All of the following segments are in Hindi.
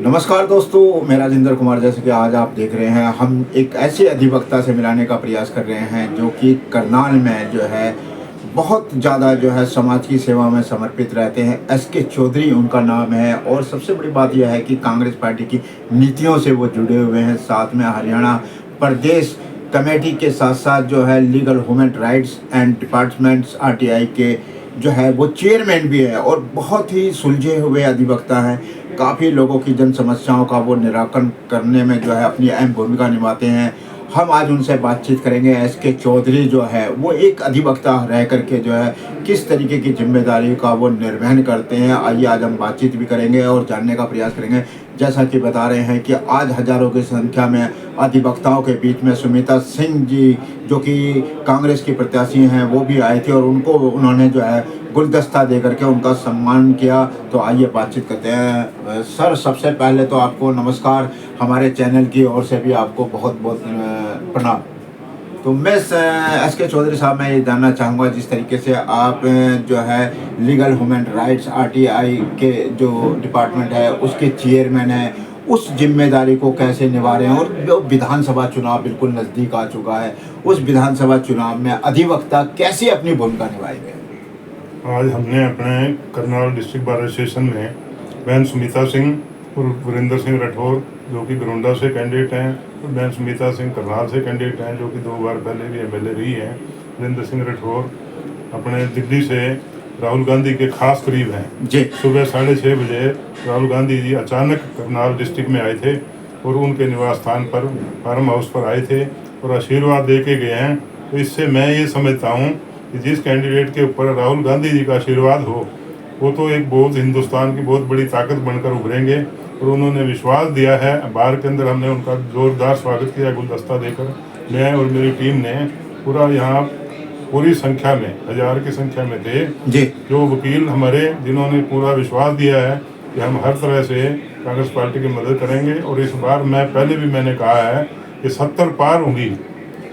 नमस्कार दोस्तों, मैं राजेंद्र कुमार। जैसे कि आज आप देख रहे हैं, हम एक ऐसे अधिवक्ता से मिलाने का प्रयास कर रहे हैं जो कि करनाल में जो है बहुत ज़्यादा जो है समाज की सेवा में समर्पित रहते हैं। एसके चौधरी उनका नाम है और सबसे बड़ी बात यह है कि कांग्रेस पार्टी की नीतियों से वो जुड़े हुए हैं। साथ में हरियाणा प्रदेश कमेटी के साथ साथ जो है legal human rights and departments RTI के जो है वो चेयरमैन भी है और बहुत ही सुलझे हुए अधिवक्ता हैं। काफ़ी लोगों की जन समस्याओं का वो निराकरण करने में जो है अपनी अहम भूमिका निभाते हैं। हम आज उनसे बातचीत करेंगे। एसके चौधरी जो है वो एक अधिवक्ता रह करके जो है किस तरीके की जिम्मेदारी का वो निर्वहन करते हैं। आइए आज हम बातचीत भी करेंगे और जानने का प्रयास करेंगे। जैसा कि बता रहे हैं कि आज हज़ारों की संख्या में अधिवक्ताओं के बीच में सुमिता सिंह जी जो कि कांग्रेस की प्रत्याशी हैं वो भी आए थे और उन्होंने जो है गुलदस्ता दे करके उनका सम्मान किया। तो आइए बातचीत करते हैं। सर, सबसे पहले तो आपको नमस्कार। हमारे चैनल की ओर से भी आपको बहुत बहुत प्रणाम। तो मैं एसके चौधरी साहब, मैं ये जानना चाहूँगा जिस तरीके से आप जो है लीगल ह्यूमन राइट्स आरटीआई के जो डिपार्टमेंट है उसके चेयरमैन हैं, उस जिम्मेदारी को कैसे निभा रहे हैं। और जो विधानसभा चुनाव बिल्कुल नज़दीक आ चुका है, उस विधानसभा चुनाव में अधिवक्ता कैसे अपनी भूमिका निभाएंगे। आज हमने अपने करनाल डिस्ट्रिक्ट बार एसोसिएशन में बहन सुमिता सिंह और वीरेंद्र सिंह राठौर जो कि बरोंडा से कैंडिडेट हैं, और बहन सुमिता सिंह करनाल से कैंडिडेट हैं जो कि 2 बार पहले भी एमएलए रही हैं। वीरेंद्र सिंह राठौर अपने दिल्ली से राहुल गांधी के खास करीब हैं जी। सुबह 6:30 बजे राहुल गांधी जी अचानक करनाल डिस्ट्रिक्ट में आए थे और उनके निवास स्थान पर फार्म हाउस पर आए थे और आशीर्वाद दे के गए हैं। तो इससे मैं ये समझता हूँ कि जिस कैंडिडेट के ऊपर राहुल गांधी जी का आशीर्वाद हो वो तो एक बहुत हिंदुस्तान की बहुत बड़ी ताकत बनकर उभरेंगे। और उन्होंने विश्वास दिया है। बाहर के अंदर हमने उनका जोरदार स्वागत किया गुलदस्ता देकर। मैं और मेरी टीम ने पूरा यहाँ पूरी संख्या में 1000 की संख्या में थे जी। जो वकील हमारे जिन्होंने पूरा विश्वास दिया है कि हम हर तरह से कांग्रेस पार्टी की मदद करेंगे। और इस बार पहले भी मैंने कहा है कि 70 पार होंगी,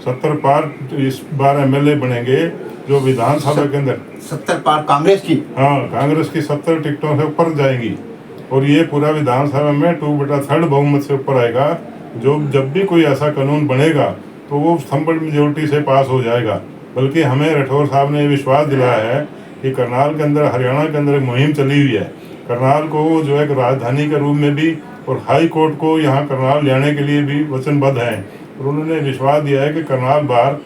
70 पार इस बार एमएलए बनेंगे जो विधानसभा के अंदर 70 पार कांग्रेस की, हाँ, कांग्रेस की 70 टिकटों से ऊपर जाएंगी और ये पूरा विधानसभा में 2/3 बहुमत से ऊपर आएगा। जो जब भी कोई ऐसा कानून बनेगा तो वो सिंपल मेजोरिटी से पास हो जाएगा। बल्कि हमें राठौर साहब ने विश्वास दिलाया है कि करनाल के अंदर, हरियाणा के अंदर एक मुहिम चली हुई है। करनाल को जो एक राजधानी के रूप में भी और हाई कोर्ट को यहाँ करनाल लाने के लिए भी वचनबद्ध हैं। और उन्होंने विश्वास दिया है कि करनाल बार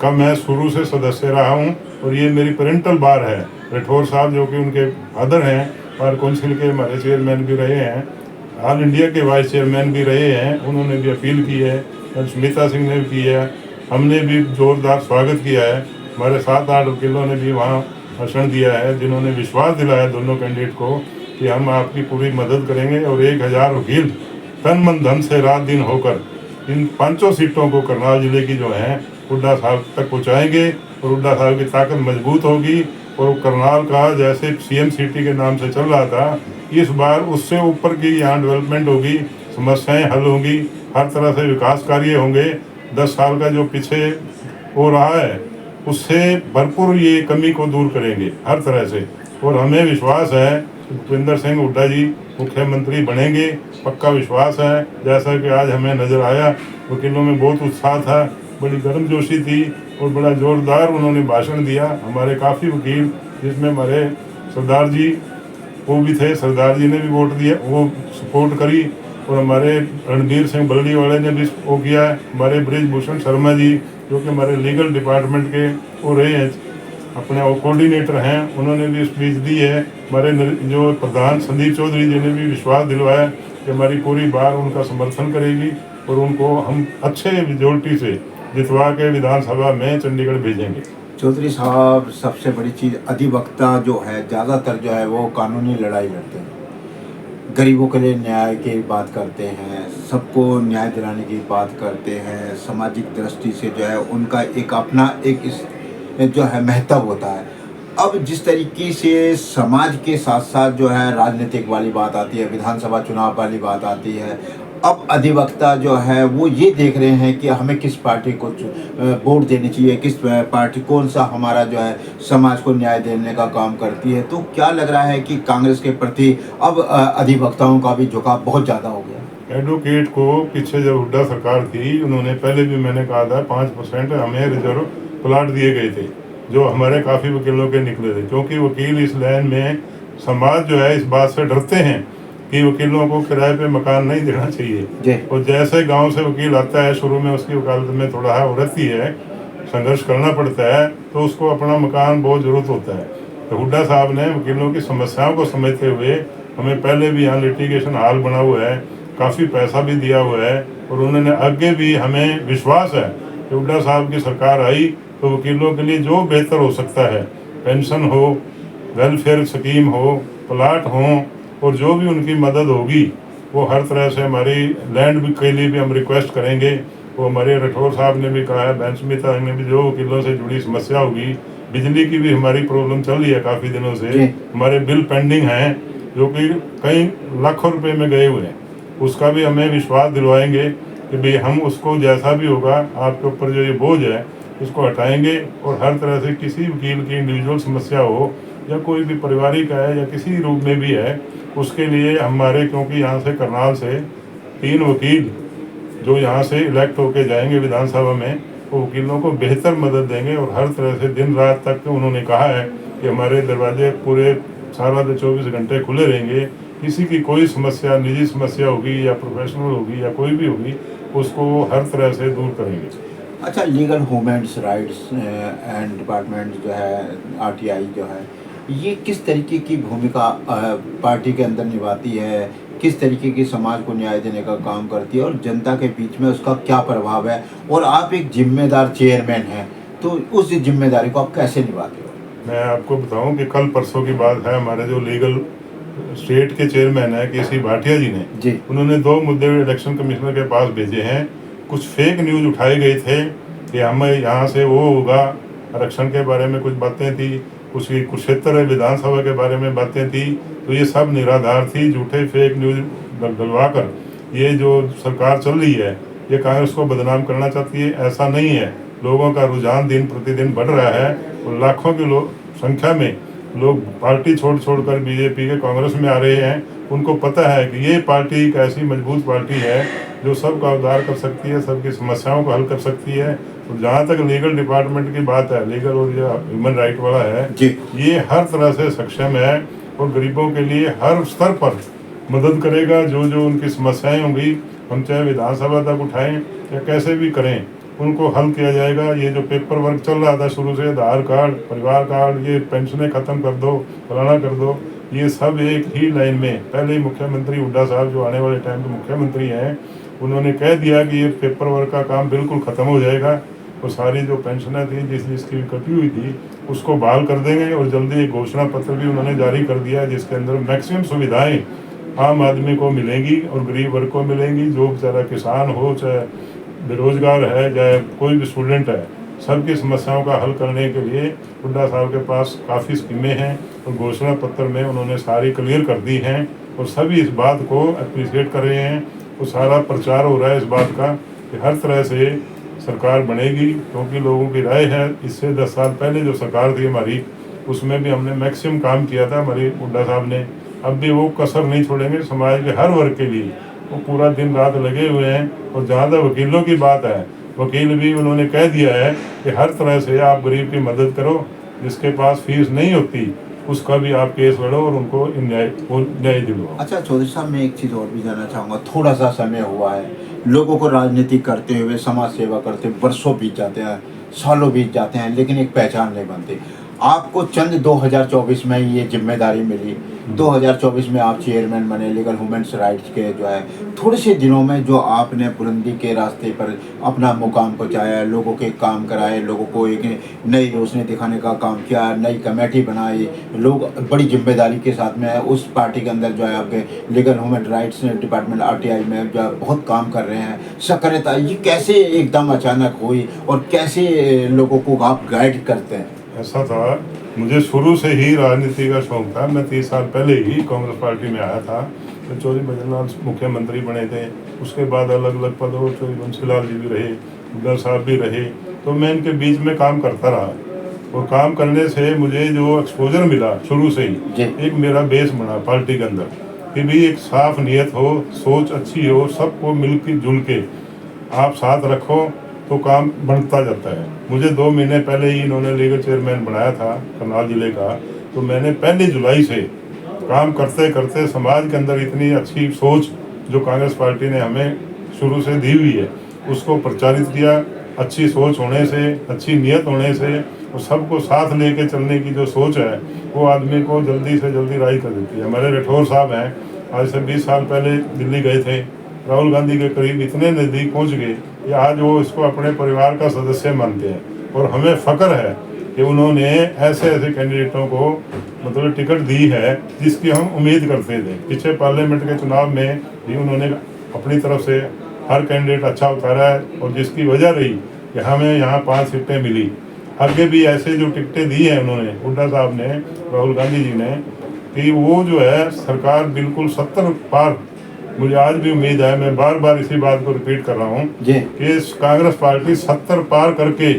का मैं शुरू से सदस्य रहा हूँ और ये मेरी पेरेंटल बार है। राठौर साहब जो कि उनके फादर हैं, बार काउंसिल के हमारे चेयरमैन भी रहे हैं, ऑल इंडिया के वाइस चेयरमैन भी रहे हैं। उन्होंने भी अपील की है, सुमिता सिंह ने भी की है, हमने भी जोरदार स्वागत किया है। हमारे 7-8 वकीलों ने भी वहाँ भाषण दिया है जिन्होंने विश्वास दिलाया दोनों कैंडिडेट को कि हम आपकी पूरी मदद करेंगे। और 1000 वकील तन मन धन से रात दिन होकर इन 5 सीटों को करनाल जिले की जो हैं हुड्डा साहब तक पहुँचाएंगे और हुड्डा साहब की ताकत मजबूत होगी। और करनाल का जैसे सीएम सिटी के नाम से चल रहा था, इस बार उससे ऊपर की यहाँ डेवलपमेंट होगी, समस्याएं हल होंगी, हर तरह से विकास कार्य होंगे। 10 साल का जो पीछे हो रहा है उससे भरपूर ये कमी को दूर करेंगे हर तरह से। और हमें विश्वास है भूपेंद्र सिंह हुड्डा जी मुख्यमंत्री बनेंगे, पक्का विश्वास है। जैसा कि आज हमें नजर आया, वकीलों में बहुत उत्साह था, बड़ी गर्मजोशी थी और बड़ा जोरदार उन्होंने भाषण दिया। हमारे काफ़ी वकील, जिसमें हमारे सरदार जी वो भी थे, सरदार जी ने भी वोट दिया, वो सपोर्ट करी। और हमारे रणबीर सिंह बल्ली वाले ने भी वो किया है। हमारे ब्रिजभूषण शर्मा जी जो कि हमारे लीगल डिपार्टमेंट के वो रहे हैं, अपने कोऑर्डिनेटर हैं, उन्होंने भी स्पीच दी है। हमारे जो प्रधान संदीप चौधरी जी ने भी विश्वास दिलवाया कि हमारी पूरी बार उनका समर्थन करेगी और उनको हम अच्छे मेजोरिटी से जितवा के विधानसभा में चंडीगढ़ भेजेंगे। चौधरी साहब, सबसे बड़ी चीज़ अधिवक्ता जो है ज़्यादातर जो है वो कानूनी लड़ाई लड़ते हैं, गरीबों के लिए न्याय की बात करते हैं, सबको न्याय दिलाने की बात करते हैं। सामाजिक दृष्टि से जो है उनका एक अपना एक जो है महत्व होता है। अब जिस तरीके से समाज के साथ साथ जो है राजनीतिक वाली बात आती है, विधानसभा चुनाव वाली बात आती है, अब अधिवक्ता जो है वो ये देख रहे हैं कि हमें किस पार्टी को वोट देनी चाहिए, किस पार्टी कौन सा हमारा जो है समाज को न्याय देने का काम करती है। तो क्या लग रहा है कि कांग्रेस के प्रति अब अधिवक्ताओं का भी झुकाव बहुत ज़्यादा हो गया। एडवोकेट को पीछे जब हुड्डा सरकार थी, उन्होंने पहले भी मैंने कहा था 5% हमें रिजर्व प्लाट दिए गए थे, जो हमारे काफ़ी वकीलों के निकले थे, क्योंकि वकील इस लाइन में समाज जो है इस बात से डरते हैं कि वकीलों को किराए पे मकान नहीं देना चाहिए। और जैसे गांव से वकील आता है, शुरू में उसकी वकालत में थोड़ा है रहती है, संघर्ष करना पड़ता है, तो उसको अपना मकान बहुत ज़रूरत होता है। तो हुड्डा साहब ने वकीलों की समस्याओं को समझते हुए हमें पहले भी यहाँ लिटिगेशन हॉल बना हुआ है, काफ़ी पैसा भी दिया हुआ है, और उन्होंने आगे भी, हमें विश्वास है कि हुड्डा साहब की सरकार आई तो वकीलों के लिए जो बेहतर हो सकता है, पेंशन हो, वेलफेयर स्कीम हो, प्लाट हों, और जो भी उनकी मदद होगी वो हर तरह से, हमारी लैंड भी के लिए भी हम रिक्वेस्ट करेंगे। वो हमारे राठौर साहब ने भी कहा है, बैंसमिता ने भी, जो वकीलों से जुड़ी समस्या होगी, बिजली की भी हमारी प्रॉब्लम चल रही है काफ़ी दिनों से, हमारे बिल पेंडिंग हैं जो कि कई लाखों रुपए में गए हुए हैं, उसका भी हमें विश्वास दिलवाएंगे कि भाई हम उसको जैसा भी होगा आपके ऊपर जो ये बोझ है इसको हटाएंगे, और हर तरह से किसी वकील की इंडिविजुअल समस्या हो या कोई भी पारिवारिक है या किसी रूप में भी है, उसके लिए हमारे, क्योंकि यहाँ से करनाल से 3 वकील जो यहाँ से इलेक्ट होके जाएंगे विधानसभा में, वो वकीलों को बेहतर मदद देंगे, और हर तरह से दिन रात तक उन्होंने कहा है कि हमारे दरवाजे पूरे सारा 24 घंटे खुले रहेंगे। किसी की कोई समस्या, निजी समस्या होगी या प्रोफेशनल होगी या कोई भी होगी, उसको हर तरह से दूर करेंगे। अच्छा, legal humans rights and department जो है, आरटीआई जो है, ये किस तरीके की भूमिका पार्टी के अंदर निभाती है, किस तरीके की समाज को न्याय देने का काम करती है और जनता के बीच में उसका क्या प्रभाव है, और आप एक जिम्मेदार चेयरमैन हैं तो उस जिम्मेदारी को आप कैसे निभाते हो। मैं आपको बताऊं कि कल परसों की बात है, हमारे जो लीगल स्टेट के चेयरमैन है केसी भाटिया जी ने, उन्होंने 2 मुद्दे इलेक्शन कमिश्नर के पास भेजे हैं। कुछ फेक न्यूज़ उठाए गए थे कि हमें यहाँ से वो होगा, आरक्षण के बारे में कुछ बातें थी, उसकी कुरुक्षेत्र विधानसभा के बारे में बातें थी, तो ये सब निराधार थी, झूठे फेक न्यूज़ डलवा कर ये जो सरकार चल रही है, ये कांग्रेस को बदनाम करना चाहती है। ऐसा नहीं है, लोगों का रुझान दिन प्रतिदिन बढ़ रहा है, और लाखों की संख्या में लोग पार्टी छोड़ कर बीजेपी के कांग्रेस में आ रहे हैं। उनको पता है कि ये पार्टी एक ऐसी मजबूत पार्टी है जो सबका उद्धार कर सकती है, सबकी समस्याओं को हल कर सकती है। तो जहाँ तक लीगल डिपार्टमेंट की बात है, लीगल और जो ह्यूमन राइट वाला है, ये हर तरह से सक्षम है और गरीबों के लिए हर स्तर पर मदद करेगा। जो जो उनकी समस्याएं होंगी, हम चाहे विधानसभा तक उठाएं या कैसे भी करें, उनको हल किया जाएगा। ये जो पेपर वर्क चल रहा था शुरू से, आधार कार्ड, परिवार कार्ड, ये पेंशनें ख़त्म कर दो, फलाना कर दो, ये सब एक ही लाइन में। पहले ही मुख्यमंत्री हुड्डा साहब, जो आने वाले टाइम के मुख्यमंत्री हैं, उन्होंने कह दिया कि ये पेपर वर्क का काम बिल्कुल ख़त्म हो जाएगा, और सारी जो पेंशनें थी जिसकी कटी हुई थी उसको बहाल कर देंगे। और जल्दी एक घोषणा पत्र भी उन्होंने जारी कर दिया है, जिसके अंदर मैक्सिमम सुविधाएँ आम आदमी को मिलेंगी और गरीब वर्ग को मिलेंगी। जो बेचारा किसान हो, चाहे बेरोजगार है, चाहे कोई भी स्टूडेंट है, सबकी समस्याओं का हल करने के लिए हुड्डा साहब के पास काफ़ी स्कीमें हैं, और घोषणा पत्र में उन्होंने सारी क्लियर कर दी हैं, और सभी इस बात को अप्रिशिएट कर रहे हैं। तो सारा प्रचार हो रहा है इस बात का कि हर तरह से सरकार बनेगी, क्योंकि लोगों की राय है। इससे 10 साल पहले जो सरकार थी हमारी, उसमें भी हमने मैक्सिमम काम किया था हमारी हुड्डा साहब ने। अब भी वो कसर नहीं छोड़ेंगे, समाज के हर वर्ग के लिए वो पूरा दिन रात लगे हुए हैं। और जहाँ तक वकीलों की बात है, वकील भी उन्होंने कह दिया है कि हर तरह से आप गरीब की मदद करो, जिसके पास फीस नहीं होती उसका भी आप केस लड़ो और उनको न्याय दिलवाओ। अच्छा चौधरी साहब, मैं एक चीज़ और भी जानना चाहूँगा। थोड़ा सा समय हुआ है लोगों को राजनीति करते हुए, समाज सेवा करते, वर्षों बीत जाते हैं, सालों बीत जाते हैं, लेकिन एक पहचान नहीं बनती। आपको चंद 2024 में ये जिम्मेदारी मिली, 2024 में आप चेयरमैन बने लीगल ह्यूमन्स राइट्स के। जो है थोड़े से दिनों में जो आपने बुलंदी के रास्ते पर अपना मुकाम पहुँचाया, लोगों के काम कराए, लोगों को एक नई रोशनी दिखाने का काम किया, नई कमेटी बनाई, लोग बड़ी जिम्मेदारी के साथ में उस पार्टी के अंदर जो है आपके legal human rights department RTI में जो है बहुत काम कर रहे हैं। सक्रियता ये कैसे एकदम अचानक हुई और कैसे लोगों को आप गाइड करते हैं? ऐसा था, मुझे शुरू से ही राजनीति का शौक था। मैं 30 साल पहले ही कांग्रेस पार्टी में आया था, तो चौधरी भजनलाल मुख्यमंत्री बने थे, उसके बाद अलग अलग पदों पर चौधरी बंसीलाल जी भी रहे, हुड्डा साहब भी रहे, तो मैं इनके बीच में काम करता रहा। और काम करने से मुझे जो एक्सपोजर मिला शुरू से ही, एक मेरा बेस बना पार्टी के अंदर कि भी एक साफ नियत हो, सोच अच्छी हो, सबको मिल के जुल के आप साथ रखो तो काम बनता जाता है। मुझे 2 महीने पहले ही इन्होंने लीगल चेयरमैन बनाया था करनाल जिले का, तो मैंने 1 जुलाई से काम करते करते समाज के अंदर इतनी अच्छी सोच जो कांग्रेस पार्टी ने हमें शुरू से दी हुई है उसको प्रचारित किया। अच्छी सोच होने से, अच्छी नियत होने से और सबको साथ लेके चलने की जो सोच है वो आदमी को जल्दी से जल्दी राही कर देती है। हमारे राठौर साहब हैं, आज से 20 साल पहले दिल्ली गए थे, राहुल गांधी के करीब इतने नज़दीक पहुंच गए कि आज वो इसको अपने परिवार का सदस्य मानते हैं। और हमें फ़ख्र है कि उन्होंने ऐसे ऐसे कैंडिडेटों को मतलब टिकट दी है जिसकी हम उम्मीद करते थे। पिछले पार्लियामेंट के चुनाव में भी उन्होंने अपनी तरफ से हर कैंडिडेट अच्छा उतारा है और जिसकी वजह रही कि हमें यहाँ 5 सीटें मिली। आगे भी ऐसे जो टिकटें दी हैं उन्होंने, हुड्डा साहब ने, राहुल गांधी जी ने, कि वो जो है सरकार बिल्कुल 70 पार, मुझे आज भी उम्मीद है, मैं बार बार इसी बात को रिपीट कर रहा हूँ कि कांग्रेस पार्टी 70 पार करके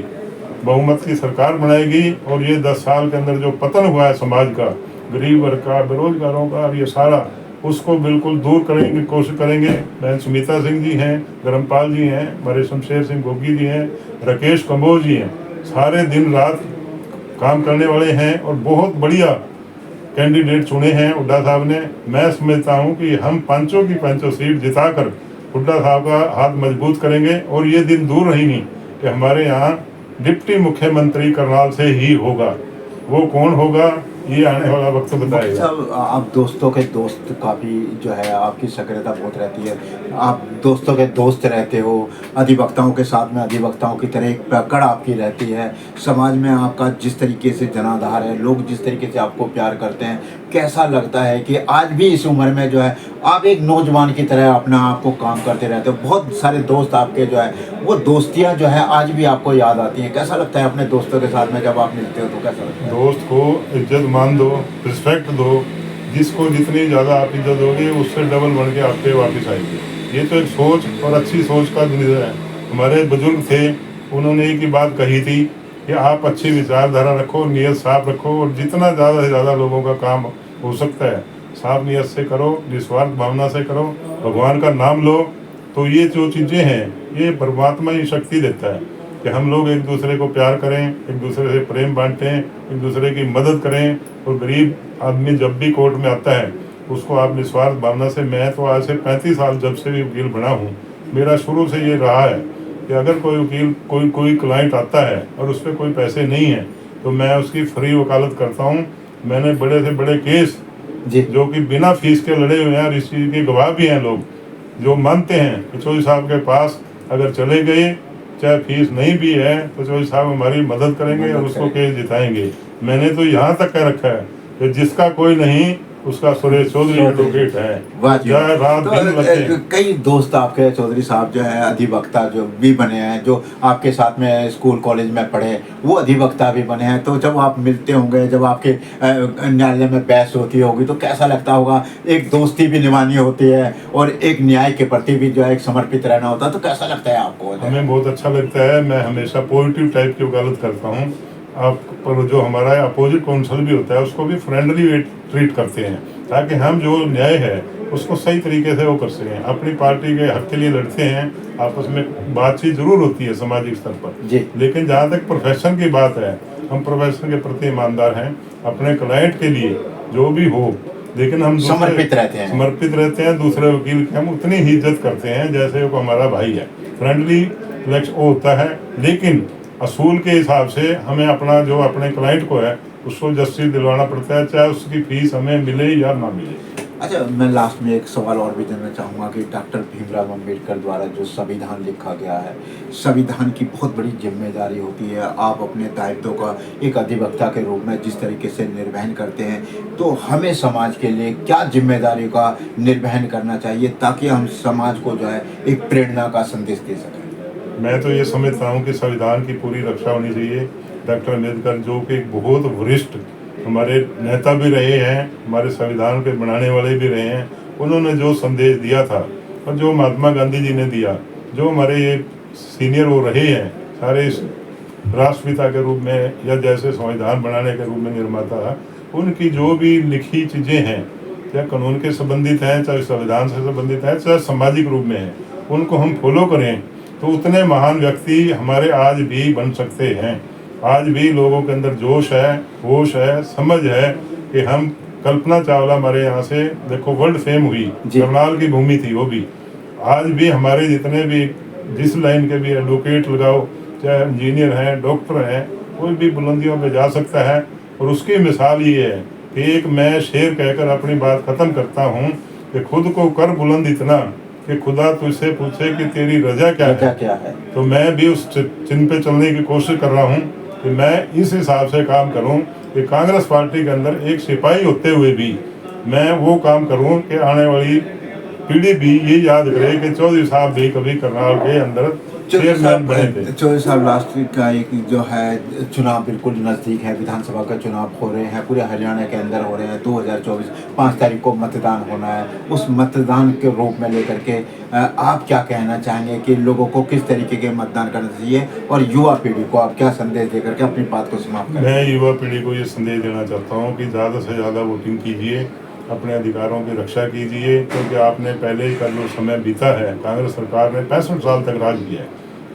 बहुमत की सरकार बनाएगी। और ये 10 साल के अंदर जो पतन हुआ है समाज का, गरीब वर्ग का, बेरोजगारों का, ये सारा उसको बिल्कुल दूर करने की कोशिश करेंगे। बहन सुमिता सिंह जी हैं, धर्मपाल जी हैं, हमारे शमशेर सिंह गोगी जी हैं, राकेश कंबोज जी हैं, सारे दिन रात काम करने वाले हैं और बहुत बढ़िया कैंडिडेट चुने हैं हुड्डा साहब ने। मैं समझता हूं कि हम पांचों की पांचों सीट जिताकर हुड्डा साहब का हाथ मजबूत करेंगे। और ये दिन दूर नहीं कि हमारे यहाँ डिप्टी मुख्यमंत्री करनाल से ही होगा। वो कौन होगा ये आने वाला वक्त बताएगा। साहब, आप दोस्तों के दोस्त, काफ़ी जो है आपकी सक्रियता बहुत रहती है, आप दोस्तों के दोस्त रहते हो, अधिवक्ताओं के साथ में अधिवक्ताओं की तरह एक पकड़ आपकी रहती है। समाज में आपका जिस तरीके से जनाधार है, लोग जिस तरीके से आपको प्यार करते हैं, कैसा लगता है कि आज भी इस उम्र में जो है आप एक नौजवान की तरह अपना आप को काम करते रहते हो। बहुत सारे दोस्त आपके जो है वो दोस्तियाँ जो है आज भी आपको याद आती हैं। कैसा लगता है अपने दोस्तों के साथ में जब आप मिलते हो तो कैसा लगता है? दोस्त को इज्जत मान दो, रिस्पेक्ट दो, जिसको जितनी ज़्यादा आप इज्जत दोगे उससे डबल बन के आपके वापस आएंगे। ये तो एक सोच और अच्छी सोच का दुनिया है। हमारे बुजुर्ग थे, उन्होंने एक ही बात कही थी कि आप अच्छी विचारधारा रखो, नियत साफ रखो और जितना ज़्यादा से ज़्यादा लोगों का काम हो सकता है साफ नियत से करो, निस्वार्थ भावना से करो, भगवान का नाम लो। तो ये जो चीज़ें हैं ये परमात्मा ही शक्ति देता है कि हम लोग एक दूसरे को प्यार करें, एक दूसरे से प्रेम बांटें, एक दूसरे की मदद करें। और गरीब आदमी जब भी कोर्ट में आता है उसको आप निस्वार्थ भावना से, मैं तो आज से 35 साल जब से भी वकील बना हूँ, मेरा शुरू से ये रहा है कि अगर कोई वकील कोई क्लाइंट आता है और उस पर कोई पैसे नहीं है तो मैं उसकी फ्री वकालत करता हूँ। मैंने बड़े से बड़े केस जो कि बिना फीस के लड़े हुए हैं और इस चीज़ के गवाह भी हैं, लोग जो मानते हैं कि चौधरी साहब के पास अगर चले गए चाहे फीस नहीं भी है तो चौधरी साहब हमारी मदद करेंगे और उसको केस जिताएंगे। मैंने तो यहाँ तक कह रखा है कि जिसका कोई नहीं उसका सुरेश चौधरी एडवोकेट है। रात दिन तो कई दोस्त आपके चौधरी साहब जो है अधिवक्ता जो भी बने हैं, जो आपके साथ में स्कूल कॉलेज में पढ़े वो अधिवक्ता भी बने हैं। तो जब आप मिलते होंगे, जब आपके न्यायालय में बहस होती होगी तो कैसा लगता होगा? एक दोस्ती भी निभानी होती है और एक न्याय के प्रति भी जो है एक समर्पित रहना होता है, तो कैसा लगता है आपको? हमें बहुत अच्छा लगता है। मैं हमेशा पॉजिटिव टाइप की वकालत करता हूँ। आप पर जो हमारा अपोजिट काउंसिल भी होता है उसको भी फ्रेंडली ट्रीट करते हैं ताकि हम जो न्याय है उसको सही तरीके से वो कर सकें। अपनी पार्टी के हक के लिए लड़ते हैं, आपस में बातचीत जरूर होती है सामाजिक स्तर पर, लेकिन जहाँ तक प्रोफेशन की बात है हम प्रोफेशन के प्रति ईमानदार हैं। अपने क्लाइंट के लिए जो भी हो, लेकिन हम समर्पित रहते हैं। दूसरे वकील की हम उतनी ही इज्जत करते हैं जैसे वो हमारा भाई है। फ्रेंडली इलेक्शन होता है, लेकिन असूल के हिसाब से हमें अपना जो अपने क्लाइंट को है उसको जस्टिस दिलवाना पड़ता है, चाहे उसकी फीस हमें मिले या ना मिले। अच्छा, मैं लास्ट में एक सवाल और भी जानना चाहूँगा कि डॉक्टर भीमराव अम्बेडकर द्वारा जो संविधान लिखा गया है, संविधान की बहुत बड़ी जिम्मेदारी होती है। आप अपने दायित्व का एक अधिवक्ता के रूप में जिस तरीके से निर्वहन करते हैं, तो हमें समाज के लिए क्या जिम्मेदारी का निर्वहन करना चाहिए ताकि हम समाज को जो है एक प्रेरणा का संदेश दे सकें? मैं तो ये समझता हूँ कि संविधान की पूरी रक्षा होनी चाहिए। डॉक्टर अम्बेडकर जो कि एक बहुत वरिष्ठ हमारे नेता भी रहे हैं, हमारे संविधान के बनाने वाले भी रहे हैं, उन्होंने जो संदेश दिया था और जो महात्मा गांधी जी ने दिया, जो हमारे ये सीनियर वो रहे हैं सारे इस राष्ट्रपिता के रूप में या जैसे संविधान बनाने के रूप में निर्माता, उनकी जो भी लिखी चीज़ें हैं, चाहे कानून के संबंधित हैं, चाहे संविधान से संबंधित हैं, चाहे सामाजिक रूप में हैं, उनको हम फॉलो करें तो उतने महान व्यक्ति हमारे आज भी बन सकते हैं। आज भी लोगों के अंदर जोश है, होश है, समझ है कि हम कल्पना चावला हमारे यहाँ से देखो वर्ल्ड फेम हुई, करनाल की भूमि थी वो भी। आज भी हमारे जितने भी जिस लाइन के भी एडवोकेट लगाओ, चाहे इंजीनियर हैं, डॉक्टर हैं, कोई भी बुलंदियों पे जा सकता है। और उसकी मिसाल ये है कि एक मैं शेर कहकर अपनी बात ख़त्म करता हूँ कि खुद को कर बुलंद इतना कि खुदा तुझसे पूछे कि तेरी रजा क्या है। तो मैं भी उस चिन्ह पे चलने की कोशिश कर रहा हूँ कि मैं इस हिसाब से काम करूँ कि कांग्रेस पार्टी के अंदर एक सिपाही होते हुए भी मैं वो काम करूँ कि आने वाली पीढ़ी भी ये याद करे कि चौधरी साहब भी कभी करनाल के अंदर चेयरमैन बने थे। चौधरी साहब लास्ट का एक जो है चुनाव बिल्कुल नज़दीक है, विधानसभा का चुनाव हो रहे हैं, पूरे हरियाणा के अंदर हो रहे हैं। 2024 5 तारीख को मतदान होना है। उस मतदान के रूप में लेकर के आप क्या कहना चाहेंगे कि लोगों को किस तरीके के मतदान करना चाहिए और युवा पीढ़ी को आप क्या संदेश देकर के अपनी बात को समाप्त करें? मैं युवा पीढ़ी को ये संदेश देना चाहता हूँ कि ज़्यादा से ज़्यादा वोटिंग कीजिए, अपने अधिकारों की रक्षा कीजिए, क्योंकि आपने पहले का जो समय बीता है, कांग्रेस सरकार ने 65 साल तक राज किया है।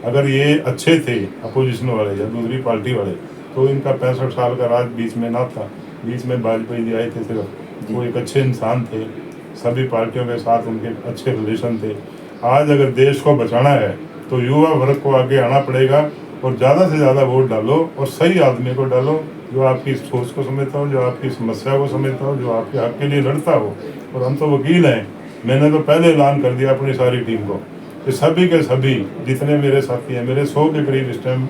अगर ये अच्छे थे अपोजिशन वाले या दूसरी पार्टी वाले तो इनका 65 साल का राज बीच में ना था। बीच में वाजपेयी जी आए थे, सिर्फ वो एक अच्छे इंसान थे, सभी पार्टियों के साथ उनके अच्छे रिलेशन थे। आज अगर देश को बचाना है तो युवा वर्ग को आगे आना पड़ेगा और ज़्यादा से ज़्यादा वोट डालो और सही आदमी को डालो जो आपकी सोच को समझता हो, जो आपकी समस्या को समझता हो, जो आपके हक के लिए लड़ता हो। और हम तो वकील हैं, मैंने तो पहले ऐलान कर दिया अपनी सारी टीम को कि सभी के सभी जितने मेरे साथी हैं, मेरे 100 के करीब इस टाइम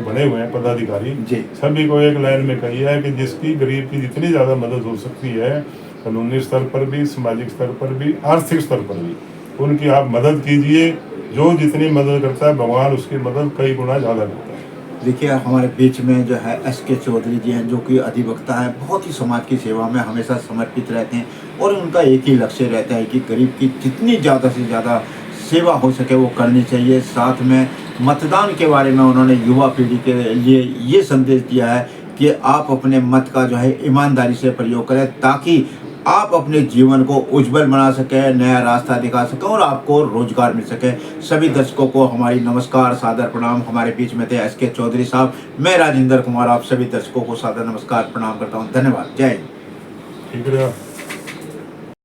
बने हुए हैं पदाधिकारी, सभी को एक लाइन में कही है कि जिसकी गरीब की जितनी ज़्यादा मदद हो सकती है, कानूनी स्तर पर भी, सामाजिक स्तर पर भी, आर्थिक स्तर पर भी, उनकी आप मदद कीजिए। जो जितनी मदद करता है भगवान उसकी मदद कई गुना ज़्यादा करता है। देखिए हमारे बीच में जो है SK चौधरी जी हैं, जो कि अधिवक्ता है, बहुत ही समाज की सेवा में हमेशा समर्पित रहते हैं और उनका एक ही लक्ष्य रहता है कि गरीब की जितनी ज़्यादा से ज़्यादा सेवा हो सके वो करनी चाहिए। साथ में मतदान के बारे में उन्होंने युवा पीढ़ी के लिए ये संदेश दिया है कि आप अपने मत का जो है ईमानदारी से प्रयोग करें ताकि आप अपने जीवन को उज्जवल बना सकें, नया रास्ता दिखा सकें और आपको रोजगार मिल सके। सभी दर्शकों को हमारी नमस्कार, सादर प्रणाम। हमारे बीच में थे SK चौधरी साहब, मैं राजेंद्र कुमार आप सभी दर्शकों को सादर नमस्कार प्रणाम करता हूँ। धन्यवाद। जय हिंद। ठीक है।